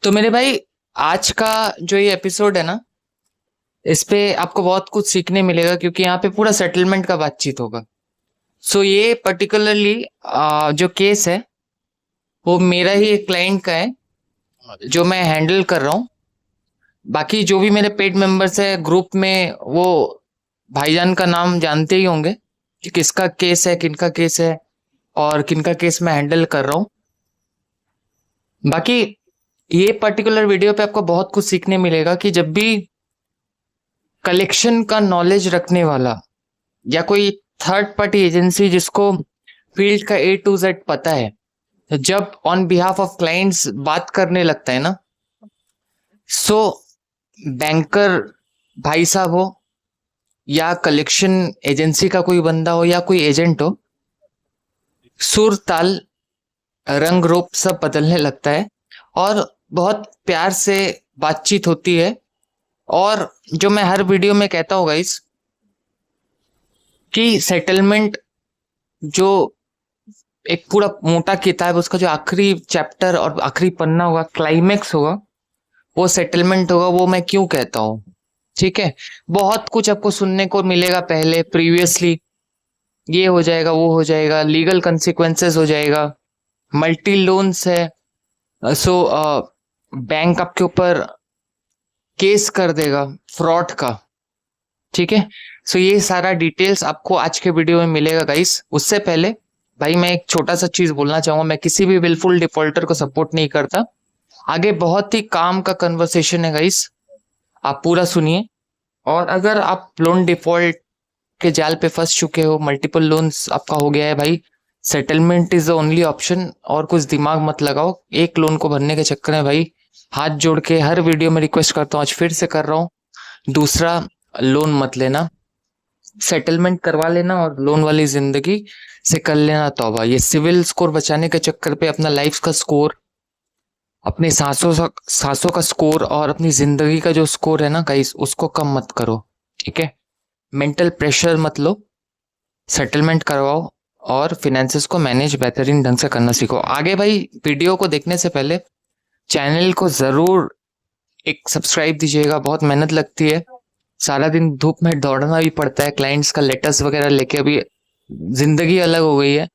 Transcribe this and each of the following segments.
तो मेरे भाई, आज का जो ये एपिसोड है ना, इस पे आपको बहुत कुछ सीखने मिलेगा क्योंकि यहाँ पे पूरा सेटलमेंट का बातचीत होगा। सो ये पर्टिकुलरली जो केस है वो मेरा ही एक क्लाइंट का है जो मैं हैंडल कर रहा हूँ। बाकी जो भी मेरे पेड मेंबर्स है ग्रुप में, वो भाईजान का नाम जानते ही होंगे कि किसका केस है, किनका केस है और किनका केस मैं हैंडल कर रहा हूँ। बाकी ये पर्टिकुलर वीडियो पे आपको बहुत कुछ सीखने मिलेगा कि जब भी कलेक्शन का नॉलेज रखने वाला या कोई थर्ड पार्टी एजेंसी जिसको फील्ड का ए टू जेड पता है, तो जब ऑन बिहाफ ऑफ क्लाइंट्स बात करने लगता है ना, सो बैंकर भाई साहब हो या कलेक्शन एजेंसी का कोई बंदा हो या कोई एजेंट हो, सुर ताल रंग रूप सब बदलने लगता है और बहुत प्यार से बातचीत होती है। और जो मैं हर वीडियो में कहता हूँ गाइस, कि सेटलमेंट जो एक पूरा मोटा किताब है, उसका जो आखिरी चैप्टर और आखिरी पन्ना होगा, क्लाइमेक्स होगा, वो सेटलमेंट होगा। वो मैं क्यों कहता हूँ, ठीक है। बहुत कुछ आपको सुनने को मिलेगा पहले, प्रीवियसली ये हो जाएगा, वो हो जाएगा, लीगल कंसिक्वेंसेस हो जाएगा, मल्टी लोन्स है, सो बैंक आपके ऊपर केस कर देगा फ्रॉड का, ठीक है। सो ये सारा डिटेल्स आपको आज के वीडियो में मिलेगा गाइस। उससे पहले भाई मैं एक छोटा सा चीज बोलना चाहूंगा, मैं किसी भी विलफुल डिफॉल्टर को सपोर्ट नहीं करता। आगे बहुत ही काम का कन्वर्सेशन है गाइस, आप पूरा सुनिए। और अगर आप लोन डिफॉल्ट के जाल पे फंस चुके हो, मल्टीपल लोन्स आपका हो गया है भाई, settlement is the only option. और कुछ दिमाग मत लगाओ एक लोन को भरने के चक्कर में भाई। हाथ जोड़ के हर वीडियो में रिक्वेस्ट करता हूँ, आज फिर से कर रहा हूँ, दूसरा लोन मत लेना, सेटलमेंट करवा लेना और लोन वाली जिंदगी से कर लेना तौबा। ये सिविल स्कोर बचाने के चक्कर पे अपना लाइफ का स्कोर, अपनी सांसों का स्कोर और अपनी जिंदगी का जो स्कोर है ना गाइस, उसको कम मत करो, ठीक है। मेंटल प्रेशर मत लो, सेटलमेंट करवाओ और फिनेंसेस को मैनेज बेहतरीन ढंग से करना सीखो। आगे भाई वीडियो को देखने से पहले चैनल को जरूर एक सब्सक्राइब दीजिएगा, बहुत मेहनत लगती है, सारा दिन धूप में दौड़ना भी पड़ता है, क्लाइंट्स का लेटर्स वगैरह लेके। अभी जिंदगी अलग हो गई है,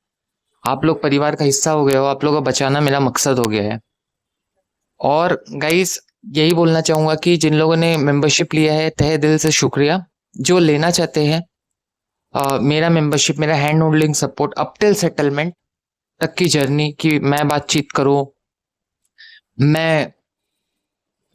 आप लोग परिवार का हिस्सा हो गए हो, आप लोगों को बचाना मेरा मकसद हो गया है। और गाइस यही बोलना चाहूंगा कि जिन लोगों ने मेंबरशिप लिया है तहे दिल से शुक्रिया। जो लेना चाहते हैं मेरा मेंबरशिप, मेरा hand holding support up till settlement तक की जर्नी, कि मैं बातचीत करूं, मैं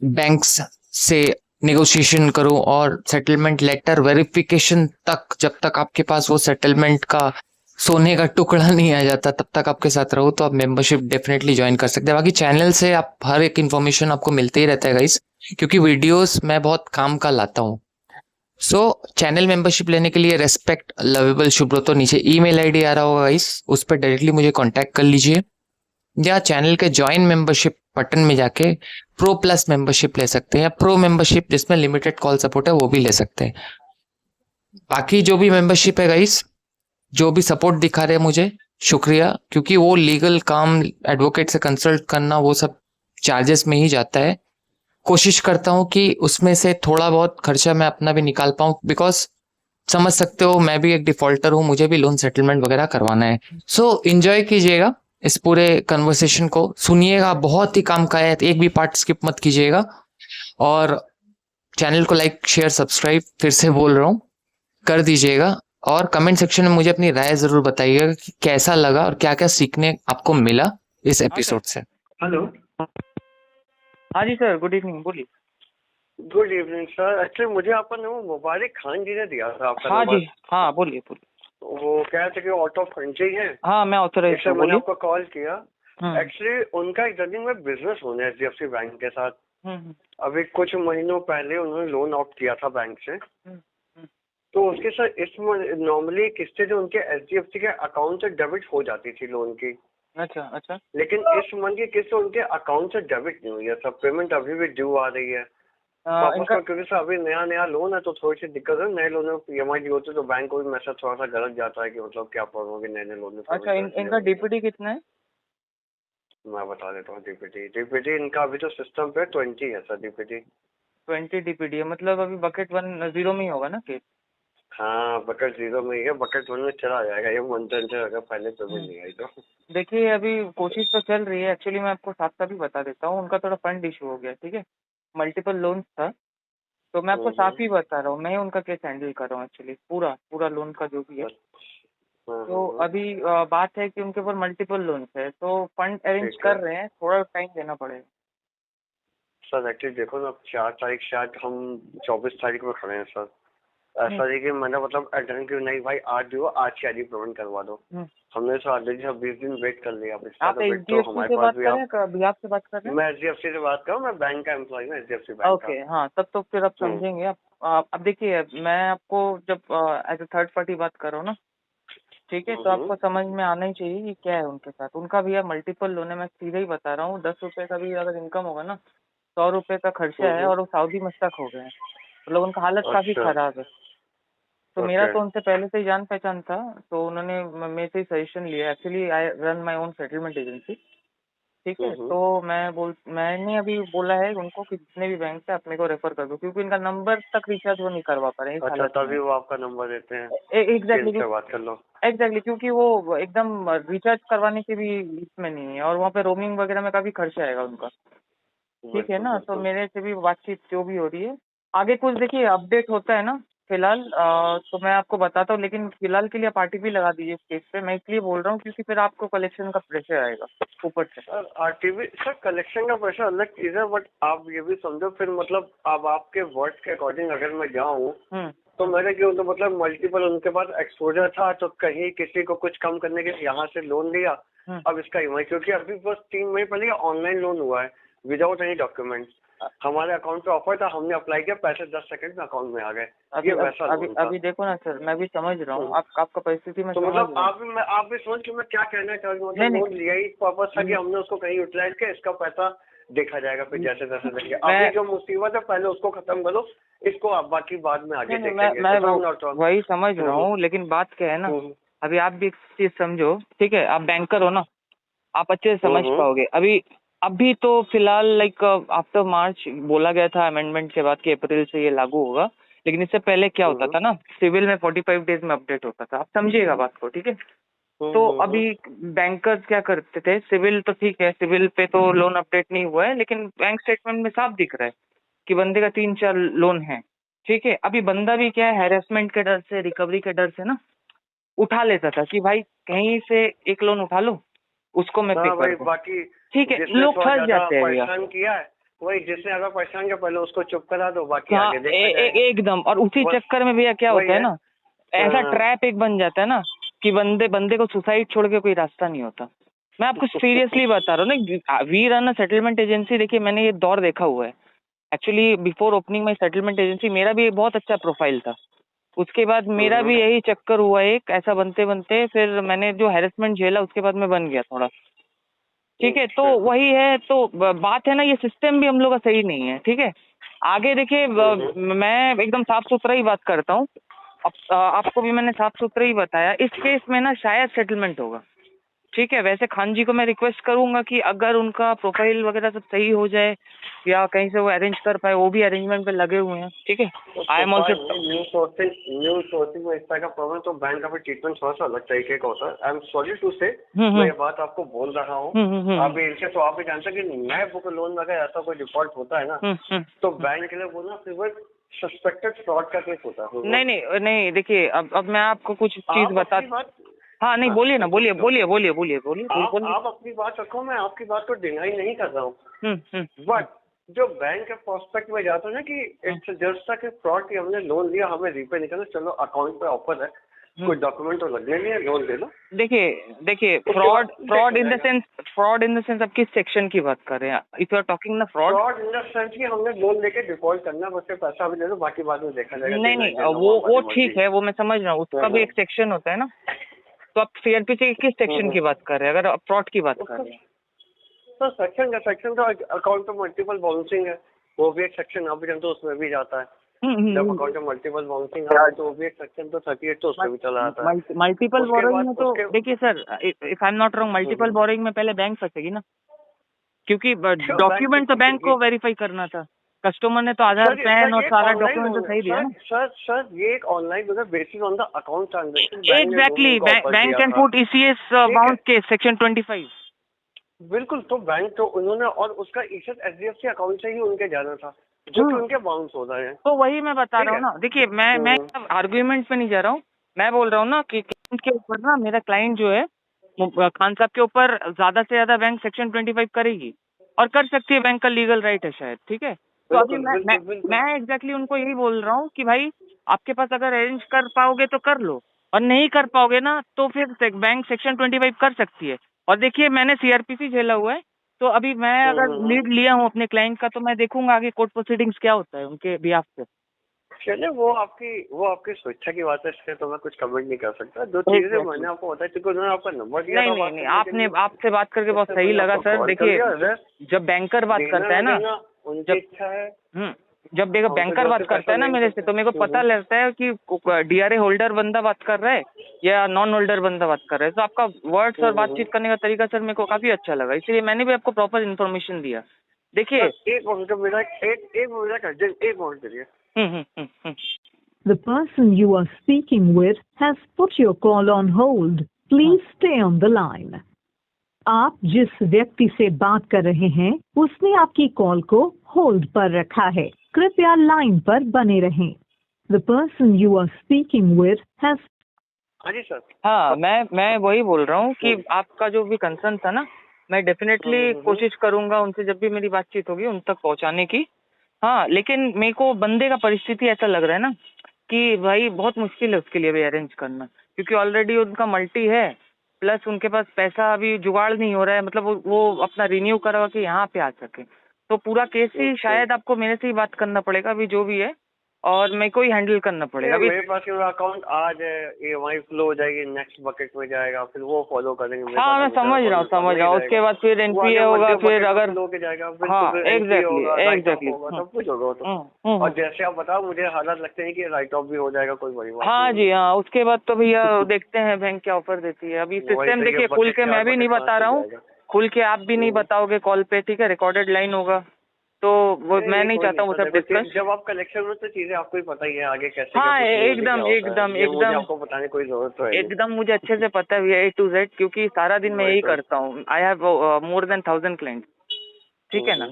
बैंक्स से नेगोशिएशन करूं और सेटलमेंट लेटर वेरिफिकेशन तक, जब तक आपके पास वो सेटलमेंट का सोने का टुकड़ा नहीं आ जाता तब तक आपके साथ रहो, तो आप मेंबरशिप डेफिनेटली ज्वाइन कर सकते हैं। बाकी चैनल से आप हर एक इन्फॉर्मेशन आपको मिलते ही रहता है गाइस, क्योंकि वीडियोस मैं बहुत काम का लाता हूँ। सो चैनल मेंबरशिप लेने के लिए रेस्पेक्ट लवेबल शुभ्रतो, नीचे ईमेल आईडी आ रहा होगा गाइस, उस पर डायरेक्टली मुझे कांटेक्ट कर लीजिए, या चैनल के ज्वाइन मेंबरशिप बटन में जाके प्रो प्लस मेंबरशिप ले सकते हैं, या प्रो मेंबरशिप जिसमें लिमिटेड कॉल सपोर्ट है वो भी ले सकते हैं। बाकी जो भी मेंबरशिप है गाइस, जो भी सपोर्ट दिखा रहे हैं मुझे, शुक्रिया, क्योंकि वो लीगल काम एडवोकेट से कंसल्ट करना वो सब चार्जेस में ही जाता है। कोशिश करता हूँ कि उसमें से थोड़ा बहुत खर्चा मैं अपना भी निकाल पाऊँ, बिकॉज समझ सकते हो मैं भी एक डिफॉल्टर हूँ, मुझे भी लोन सेटलमेंट वगैरह करवाना है। सो एंजॉय कीजिएगा, इस पूरे कन्वर्सेशन को सुनिएगा, बहुत ही काम का है, एक भी पार्ट स्किप मत कीजिएगा। और चैनल को लाइक शेयर सब्सक्राइब फिर से बोल रहा हूँ, कर दीजिएगा। और कमेंट सेक्शन में मुझे अपनी राय जरूर बताइएगा कि कैसा लगा और क्या क्या सीखने आपको मिला इस हाँ सर। एपिसोड से। हेलो। हाँ जी सर, गुड इवनिंग, बोलिए। Good evening sir. एक्चुअली मुझे आपका नंबर मुबारक खान जी ने दिया था, आपका हाँ नंबर। जी, हाँ बोलिए बोलिए। वो कह रहे थे कि आउट ऑफ कंट्री है, हाँ मैं ऑथराइज इसलिए हूँ, मैंने बोलिए। आपको कॉल किया। एक्चुअली उनका एक जर्नी में बिजनेस होना है एचडीएफसी बैंक के साथ। हम्म, अभी कुछ महीनों पहले उन्होंने लोन ऑप्ट किया था बैंक से, हम्म। तो उसके साथ इस नॉर्मली किस्तें जो उनके एचडीएफसी के अकाउंट से डेबिट हो जाती थी लोन की, अच्छा अच्छा। लेकिन इस मंथ की किस्त उनके अकाउंट से डेबिट नहीं हुई है। सब पेमेंट अभी भी ड्यू आ रही है वापस इनका का, क्योंकि सर अभी नया नया लोन है तो थोड़ी सी दिक्कत है। नए लोन में ईएमआई ड्यू होती है तो बैंक को भी मैसेज थोड़ा सा गलत जाता है कि मतलब क्या प्रॉब्लम होगी नए नए लोन में अच्छा, पेमेंट इनका डीपीडी कितना है? मैं बता देता हूँ। डीपीटी इनका अभी तो सिस्टम पे 20 है सर डीपीटी। 20 DPD है, मतलब अभी बकेट 1 0 में ही होगा ना केस? हाँ बकेट 0 में ही है, बकेट 1 में चला जाएगा ये मंथ एंड से अगर पहले पेमेंट नहीं आई तो। देखिए अभी कोशिश तो चल रही है, एक्चुअली मैं आपको साफ साफ ही बता देता हूँ, उनका थोड़ा फंड इशू हो गया, ठीक है, मल्टीपल लोन्स था, तो मैं आपको साफ ही बता रहा हूँ, मैं ही उनका केस हैंडल कर रहा हूँ एक्चुअली, पूरा पूरा लोन का जो भी है। तो अभी बात है कि उनके ऊपर मल्टीपल लोन्स है, तो फंड अरेंज ठीक है। कर रहे हैं, थोड़ा टाइम देना पड़ेगा। सर एक्चुअली देखो ना, 4 तारीख शायद हम 24 तारीख में खड़े हैं सर। ऐसा नहीं कि मैंने मतलब अटेंड की नहीं भाई आज जो आज की आज ही पेमेंट करवा दो। हमने तो ऑलरेडी 20 दिन वेट कर लिया। अब इसका आप तो वेट तो HDFC हमारे से पास बात भी कर आप। रहे हैं, बिहाफ से बात कर रहे हैं? मैं HDFC से बात कर रहा हूँ, मैं बैंक का एम्प्लॉय हूँ HDFC बैंक ओके, हाँ, तब तो फिर आप समझेंगे। अब देखिए, मैं आपको जब एज ए थर्ड पार्टी बात कर रहा हूँ ना, ठीक है, तो आपको समझ में आना ही चाहिए कि क्या है उनके साथ। उनका भी मल्टीपल लोन है, मैं सीधा ही बता रहा हूँ। 10 रुपए का भी अगर इनकम होगा ना, 100 रुपए का खर्चा है, और वो सऊदी मस्तक हो गए हैं, मतलब उनका हालत काफी अच्छा। खराब है। तो मेरा ओके। तो उनसे पहले से ही जान पहचान था, तो उन्होंने मेरे से ही सजेशन लिया। Actually I run my own settlement agency, ठीक है, तो मैंने अभी बोला है उनको कि जितने भी बैंक से अपने को रेफर कर दो, क्योंकि इनका नंबर तक रिचार्ज वो नहीं करवा पा रहे हैं इस अच्छा हालत में। तभी वो आपका नंबर देते हैं कि एग्जैक्टली, इनसे बात कर लो। एग्जैक्टली, क्योंकि वो एकदम रिचार्ज करवाने के भी इसमें नहीं है, और वहाँ पे रोमिंग वगैरह में काफी खर्चा आएगा उनका, ठीक है बिल्कुल ना। तो बिल्कुल। मेरे से भी बातचीत जो भी हो रही है, आगे कुछ देखिए अपडेट होता है ना, फिलहाल तो मैं आपको बताता हूँ, लेकिन फिलहाल के लिए आप RTP लगा दीजिए इस केस पे। मैं इसलिए बोल रहा हूँ क्योंकि फिर आपको कलेक्शन का प्रेशर आएगा ऊपर से। सर आरटीवी सर कलेक्शन का पैसा अलग चीज है, बट आप ये भी समझो फिर मतलब अब आपके वर्ड के अकॉर्डिंग अगर मैं जाऊँ तो मैंने क्यों तो मतलब मल्टीपल उनके पास एक्सपोजर था, तो कहीं किसी को कुछ कम करने के लिए यहाँ से लोन लिया। अब इसका EMI क्योंकि अभी बस 3 महीने पहले ऑनलाइन लोन हुआ है विदाउट एनी डॉक्यूमेंट्स। हमारे अकाउंट पे ऑफर था, हमने अप्लाई किया, पैसे 10 सेकंड में अकाउंट में आ गए। ये वैसा लोन था। अभी देखो ना सर, मैं भी समझ रहा हूँ आपका परिस्थिति में तो समझ मतलब रहा हूँ। आप भी सोच कि मैं क्या कहना चाह रहा हूँ। नहीं, मतलब लोन लिया ही पर्पज था कि हमने उसको कहीं यूटिलाइज किया, इसका पैसा देखा जाएगा फिर जैसे तैसे देंगे। अभी जो मुसीबत है पहले उसको खत्म करो, इसको आप बाकी बाद में आगे देखेंगे। मैं वही समझ रहा हूँ, लेकिन बात क्या है ना, अभी आप भी एक चीज समझो, ठीक है, आप बैंकर हो ना, आप अच्छे से समझ पाओगे। अभी तो फिलहाल लाइक आफ्टर मार्च बोला गया था अमेंडमेंट के बाद कि अप्रैल से ये लागू होगा, लेकिन इससे पहले क्या होता था ना, सिविल में 45 डेज में अपडेट होता था। आप समझिएगा बात को, ठीक है। तो अभी बैंकर्स क्या करते थे, सिविल तो ठीक है, सिविल पे तो लोन अपडेट नहीं हुआ है, लेकिन बैंक स्टेटमेंट में साफ दिख रहा है कि बंदे का 3-4 लोन है, ठीक है। अभी बंदा भी क्या है, हैरेसमेंट के डर से, रिकवरी के डर से ना उठा लेता था कि भाई कहीं से एक लोन उठा लो, उसको मैं पे कर दूं। बाकी ठीक है, लोग फंस जाते हैं भैया। परेशान किया है वही, जिसने ज्यादा परेशान किया पहले उसको चुप करा दो, बाकी आगे देखा जाएगा। एकदम। और उसी चक्कर में भैया क्या होता है ना, ऐसा ट्रैप एक बन जाता है ना कि बंदे को सुसाइड छोड़ के कोई रास्ता नहीं होता। मैं आपको सीरियसली बता रहा हूँ ना, we run a settlement agency. देखिए मैंने ये दौर देखा हुआ है actually. Before opening my settlement agency मेरा भी बहुत अच्छा प्रोफाइल था, उसके बाद मेरा भी यही चक्कर हुआ, एक ऐसा बनते बनते फिर मैंने जो हैरेसमेंट झेला उसके बाद मैं बन गया थोड़ा, ठीक है। तो वही है, तो बात है ना, ये सिस्टम भी हम लोग का सही नहीं है, ठीक है। आगे देखिए, मैं एकदम साफ सुथरा ही बात करता हूँ। आपको भी मैंने साफ सुथरा ही बताया, इस केस में ना शायद सेटलमेंट होगा, ठीक है। वैसे खान जी को मैं रिक्वेस्ट करूंगा कि अगर उनका प्रोफाइल वगैरह सब सही हो जाए या कहीं से वो अरेंज कर पाए, वो भी अरेंजमेंट पे लगे हुए हैं, ठीक है। I am also new sourcing में इस तरह का प्रॉब्लम, तो बैंक का भी ट्रीटमेंट थोड़ा सा अलग तरीके का होता है। आई एम सॉरी टू से, मैं ये बात आपको बोल रहा हूँ। आप इनसे तो आप भी जानते हैं कि नए बुक लोन में अगर ऐसा कोई डिफॉल्ट होता है ना, तो बैंक के लिए वो ना फिर वो सस्पेक्टेड फ्रॉड का केस होता है। नहीं, देखिए अब मैं आपको कुछ चीज बता। हाँ, नहीं, बोलिए ना, बोलिए। आप अपनी बात रखो, मैं आपकी बात को डिनाई नहीं कर रहा हूँ, बट जो बैंक के प्रोस्पेक्ट में जाता है ना कि इट्स जस्ट कि फ्रॉड की हमने लोन लिया, हमें रीपे नहीं करना, चलो अकाउंट पे ऑफर है, कोई डॉक्यूमेंट तो लगने नहीं है, लोन ले लो। देखिए फ्रॉड इन द सेंस आप किस सेक्शन की बात कर रहे हैं? इफ यू आर टॉकिंग ना फ्रॉड इन द सेंस कि हमने लोन लेके डिफॉल्ट करना, बस पैसा भी ले लो, बाकी बाद में देखा जाएगा। नहीं, वो ठीक है, वो मैं समझ रहा हूँ, उसका भी एक सेक्शन होता है ना। तो आप CRP से किस सेक्शन की बात कर रहे हैं अगर आप फ्रॉड की बात कर रहे हैं? तो सेक्शन तो अकाउंट पे मल्टीपल बाउंसिंग है, वो भी एक सेक्शन आप भी जानते हो, उसमें भी जाता है। जब अकाउंट में मल्टीपल बाउंसिंग है तो वो भी एक सेक्शन तो 38 तो उसमें भी चला जाता है। मल्टीपल बोरोइंग में तो देखिए sir, if I am not wrong, multiple borrowing में पहले बैंक फंसेगी ना। क्योंकि क्यों डॉक्यूमेंट तो बैंक को वेरीफाई करना था, कस्टमर ने तो आधार सर पैन और ये सारा ऑनलाइन डॉक्यूमेंट तो सही दिया ना। सर ये एक online basis on the account transaction exactly, bank can put ECS bounce case section 25। बिल्कुल, तो बैंक तो उन्होंने और उसका ECS HDFC अकाउंट से ही उनके जाना था, जो कि उनके बाउंस हो रहे हैं। तो वही मैं बता ठीक रहा हूँ है। ना, देखिए मैं आर्ग्यूमेंट पे नहीं जा रहा हूँ, मैं बोल रहा हूँ ना कि क्लाइंट के ऊपर ना, मेरा क्लाइंट जो है खान साहब के ऊपर ज्यादा से ज्यादा बैंक सेक्शन 25 करेगी, और कर सकती है, बैंक का लीगल राइट है शायद, ठीक है। तो अभी मैं एग्जैक्टली उनको यही बोल रहा हूँ कि भाई आपके पास अगर अरेंज कर पाओगे तो कर लो, और नहीं कर पाओगे ना तो फिर बैंक सेक्शन 25 कर सकती है। और देखिए मैंने CRPC झेला हुआ है, तो अभी मैं अगर लीड लिया हूँ अपने क्लाइंट का, तो मैं देखूंगा आगे कोर्ट प्रोसीडिंग्स क्या होता है उनके बिहाफ पे। चलिए वो आपकी स्वेच्छा की बात है, इससे तो मैं कुछ कमेंट नहीं कर सकता। जो चीजें मैंने आपको बताई, क्योंकि उन्होंने आपका नंबर दिया था नहीं, आपने आपसे बात करके बहुत सही लगा सर। देखिए जब बैंकर बात करता है ना, उनकी इच्छा है। जब बैंकर बात करता है ना मेरे से, तो मेरे को पता लगता है कि DRA होल्डर बंदा बात कर रहा है या नॉन होल्डर बंदा बात कर रहा है। तो आपका वर्ड्स और बातचीत करने का तरीका सर मेरे को काफी अच्छा लगा, इसलिए मैंने भी आपको प्रॉपर इन्फॉर्मेशन दिया। देखिए एक मिनट करिए। The person you are speaking with has put your call on hold. Please stay on the line. आप जिस व्यक्ति से बात कर रहे हैं उसने आपकी कॉल को होल्ड पर रखा है, कृपया लाइन पर बने रहें। The person you are speaking with has हाँ जी सर। हाँ, मैं वही बोल रहा हूँ कि आपका जो भी कंसर्न था ना, मैं डेफिनेटली कोशिश करूंगा उनसे जब भी मेरी बातचीत होगी उन तक पहुंचाने की। हाँ, लेकिन मेरे को बंदे का परिस्थिति ऐसा लग रहा है ना कि भाई बहुत मुश्किल है उसके लिए भी अरेंज करना, क्योंकि ऑलरेडी उनका मल्टी है, प्लस उनके पास पैसा अभी जुगाड़ नहीं हो रहा है, मतलब वो अपना रिन्यू करवा के यहाँ पे आ सके। तो पूरा केस ही शायद आपको मेरे से ही बात करना पड़ेगा अभी जो भी है, और मेरे को ही हैंडल करना पड़ेगा। अभी मेरे पास अकाउंट आज EMI फ्लो हो जाएगी, नेक्स्ट बकेट में जाएगा, फिर वो फॉलो करेंगे। हाँ मैं समझ रहा हूँ, उसके बाद फिर NPA होगा, फिर अगर हाँ एग्जैक्टली सब कुछ होगा। और जैसे आप बताओ, मुझे हालात लगते हैं कि राइट ऑफ भी हो जाएगा, कोई बड़ी बात। हाँ जी हाँ, उसके बाद तो भैया देखते हैं बैंक क्या ऑफर देती है। अभी सिस्टम देखिए खुल के मैं भी नहीं बता रहा हूँ, खुल के आप भी नहीं बताओगे कॉल पे, ठीक है, रिकॉर्डेड लाइन होगा, तो वो मैं नहीं चाहता हूँ सब डिस्कस। जब आप कलेक्शन में तो चीजें आपको ही पता ही है आगे कैसे। हाँ एकदम आपको बताने कोई जरूरत तो है एकदम मुझे अच्छे से पता है A to Z, क्योंकि सारा दिन मैं यही करता हूँ। I have more than 1000 client, ठीक है ना,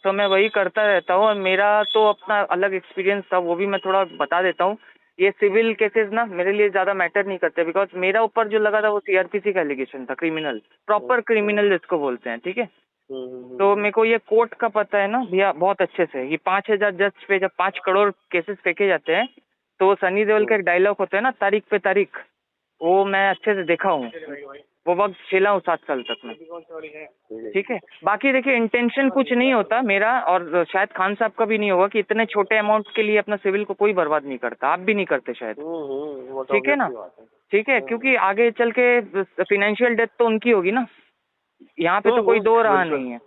तो मैं वही करता रहता हूँ। और मेरा तो अपना अलग एक्सपीरियंस था, वो भी मैं थोड़ा बता देता हूँ। ये सिविल केसेस ना मेरे लिए ज्यादा मैटर नहीं करते, बिकॉज मेरा ऊपर जो लगा था वो CRPC का एलिगेशन था, क्रिमिनल, प्रॉपर क्रिमिनल जिसको बोलते हैं, ठीक है। तो मेरे को ये कोर्ट का पता है ना भैया बहुत अच्छे से। ये 5000 जज पे जब 5 करोड़ केसेस फेंके जाते हैं, तो सनी देओल का एक डायलॉग होता है ना, तारीख पे तारीख, वो मैं अच्छे से देखा हूँ, वो वक्त झेला हूँ 7 साल तक में, ठीक है। बाकी देखिए इंटेंशन कुछ नहीं होता मेरा, और शायद खान साहब का भी नहीं होगा कि इतने छोटे अमाउंट के लिए अपना सिविल को कोई बर्बाद नहीं करता, आप भी नहीं करते शायद, ठीक है ना, ठीक है, क्योंकि आगे चल के फाइनेंशियल डेथ तो उनकी होगी ना, यहाँ पे तो कोई दो रहा नहीं है।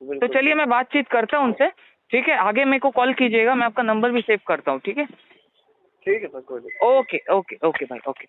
तो चलिए मैं बातचीत करता हूँ उनसे, ठीक है, आगे मेरे को कॉल कीजिएगा, मैं आपका नंबर भी सेव करता हूँ, ठीक है। ठीक है सर, कोई ओके भाई, ओके।